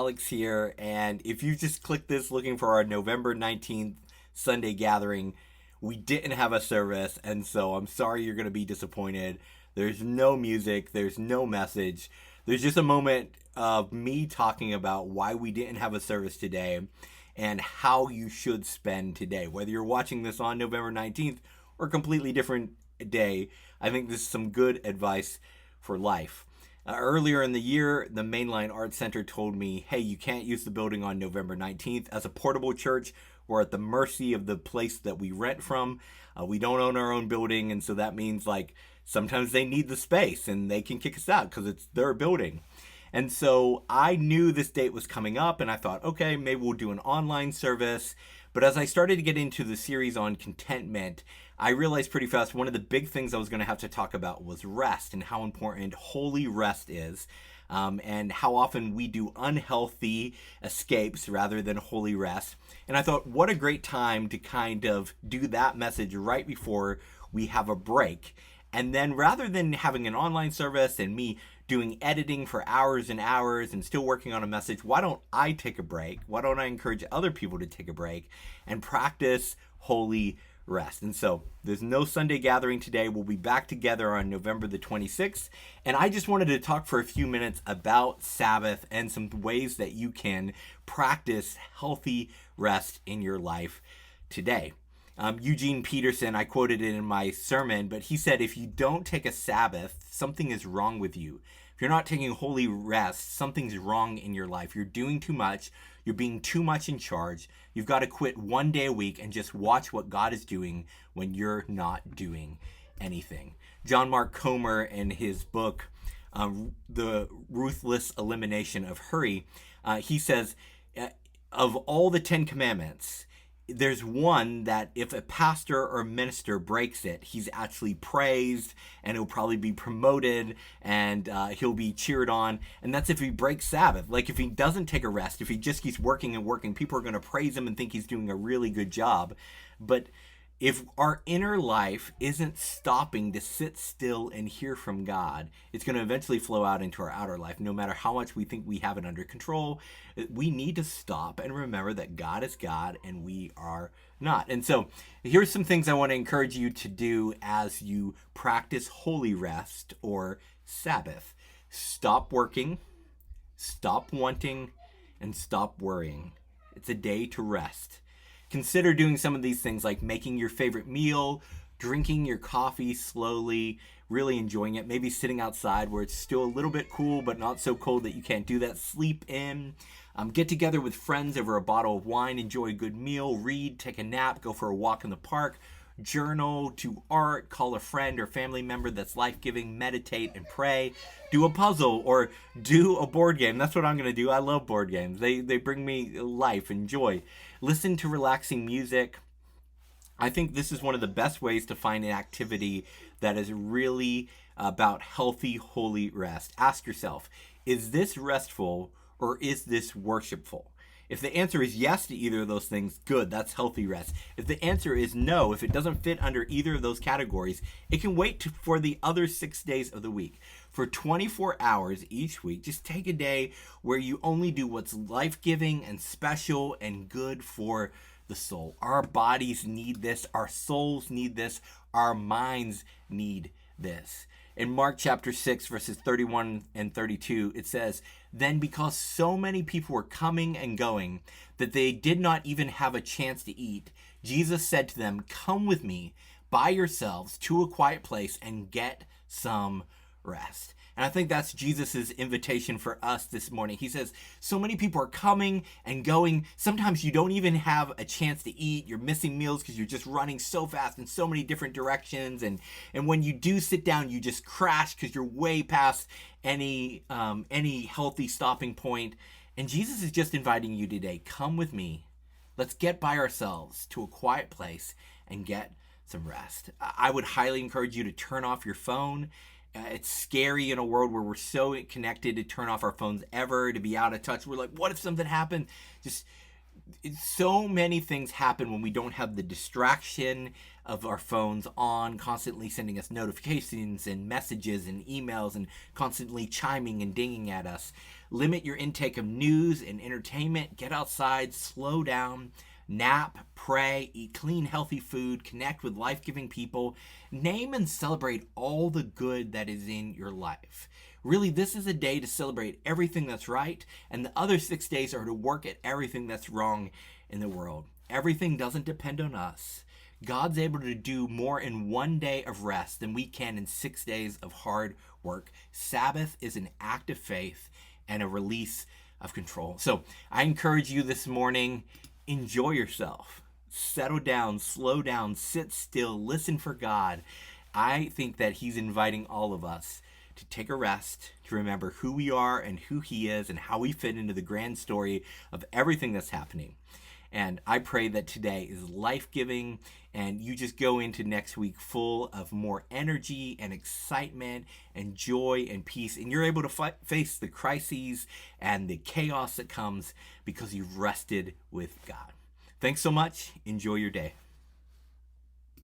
Alex here, and if you just clicked this looking for our November 19th Sunday gathering, we didn't have a service, and so I'm sorry you're going to be disappointed. There's no music, there's no message. There's just a moment of me talking about why we didn't have a service today and how you should spend today. Whether you're watching this on November 19th or a completely different day, I think this is some good advice for life. Earlier in the year, the Mainline Arts Center told me, hey, you can't use the building on November 19th. As a portable church, we're at the mercy of the place that we rent from. We don't own our own building, and so that means like sometimes they need the space and they can kick us out because it's their building. And so I knew this date was coming up, and I thought, okay, maybe we'll do an online service. But as I started to get into the series on contentment, I realized pretty fast one of the big things I was going to have to talk about was rest and how important holy rest is, and how often we do unhealthy escapes rather than holy rest. And I thought, what a great time to kind of do that message right before we have a break. And then rather than having an online service and me doing editing for hours and hours and still working on a message, why don't I take a break? Why don't I encourage other people to take a break and practice holy rest? And so there's no Sunday gathering today. We'll be back together on November the 26th. And I just wanted to talk for a few minutes about Sabbath and some ways that you can practice healthy rest in your life today. Eugene Peterson, I quoted it in my sermon, but he said, if you don't take a Sabbath, something is wrong with you. If you're not taking holy rest, something's wrong in your life. You're doing too much. You're being too much in charge. You've got to quit one day a week and just watch what God is doing when you're not doing anything. John Mark Comer, in his book, The Ruthless Elimination of Hurry, he says, of all the 10 Commandments, there's one that if a pastor or minister breaks it, he's actually praised and he'll probably be promoted and he'll be cheered on. And that's if he breaks Sabbath. Like if he doesn't take a rest, if he just keeps working and working, people are going to praise him and think he's doing a really good job. But if our inner life isn't stopping to sit still and hear from God, it's going to eventually flow out into our outer life. No matter how much we think we have it under control, we need to stop and remember that God is God and we are not. And so here's some things I want to encourage you to do as you practice holy rest or Sabbath. Stop working, stop wanting, and stop worrying. It's a day to rest. Consider doing some of these things like making your favorite meal, drinking your coffee slowly, really enjoying it, maybe sitting outside where it's still a little bit cool but not so cold that you can't do that. Sleep in, get together with friends over a bottle of wine, enjoy a good meal, read, take a nap, go for a walk in the park, journal, do art, call a friend or family member that's life-giving, meditate and pray, do a puzzle or do a board game. That's what I'm going to do. I love board games. They bring me life and joy. Listen to relaxing music. I think this is one of the best ways to find an activity that is really about healthy, holy rest. Ask yourself, is this restful or is this worshipful? If the answer is yes to either of those things, good, that's healthy rest. If the answer is no, if it doesn't fit under either of those categories, it can wait for the other 6 days of the week. For 24 hours each week, just take a day where you only do what's life-giving and special and good for the soul. Our bodies need this, our souls need this, our minds need this. In Mark chapter 6, verses 31 and 32, it says, then because so many people were coming and going that they did not even have a chance to eat, Jesus said to them, come with me by yourselves to a quiet place and get some rest. And I think that's Jesus's invitation for us this morning. He says, so many people are coming and going. Sometimes you don't even have a chance to eat. You're missing meals because you're just running so fast in so many different directions. And when you do sit down, you just crash because you're way past any healthy stopping point. And Jesus is just inviting you today, come with me. Let's get by ourselves to a quiet place and get some rest. I would highly encourage you to turn off your phone. It's scary in a world where we're so connected to turn off our phones ever, to be out of touch. We're like, what if something happened? Just So many things happen when we don't have the distraction of our phones on, constantly sending us notifications and messages and emails and constantly chiming and dinging at us. Limit your intake of news and entertainment. Get outside, slow down, nap, pray, eat clean, healthy food, connect with life giving people. Name and celebrate all the good that is in your life. Really, this is a day to celebrate everything that's right, and the other 6 days are to work at everything that's wrong in the world. Everything doesn't depend on us. God's able to do more in 1 day of rest than we can in 6 days of hard work. Sabbath is an act of faith and a release of control. So I encourage you this morning, enjoy yourself. Settle down, slow down, sit still, listen for God. I think that He's inviting all of us to take a rest, to remember who we are and who He is and how we fit into the grand story of everything that's happening. And I pray that today is life-giving and you just go into next week full of more energy and excitement and joy and peace. And you're able to face the crises and the chaos that comes because you've rested with God. Thanks so much. Enjoy your day.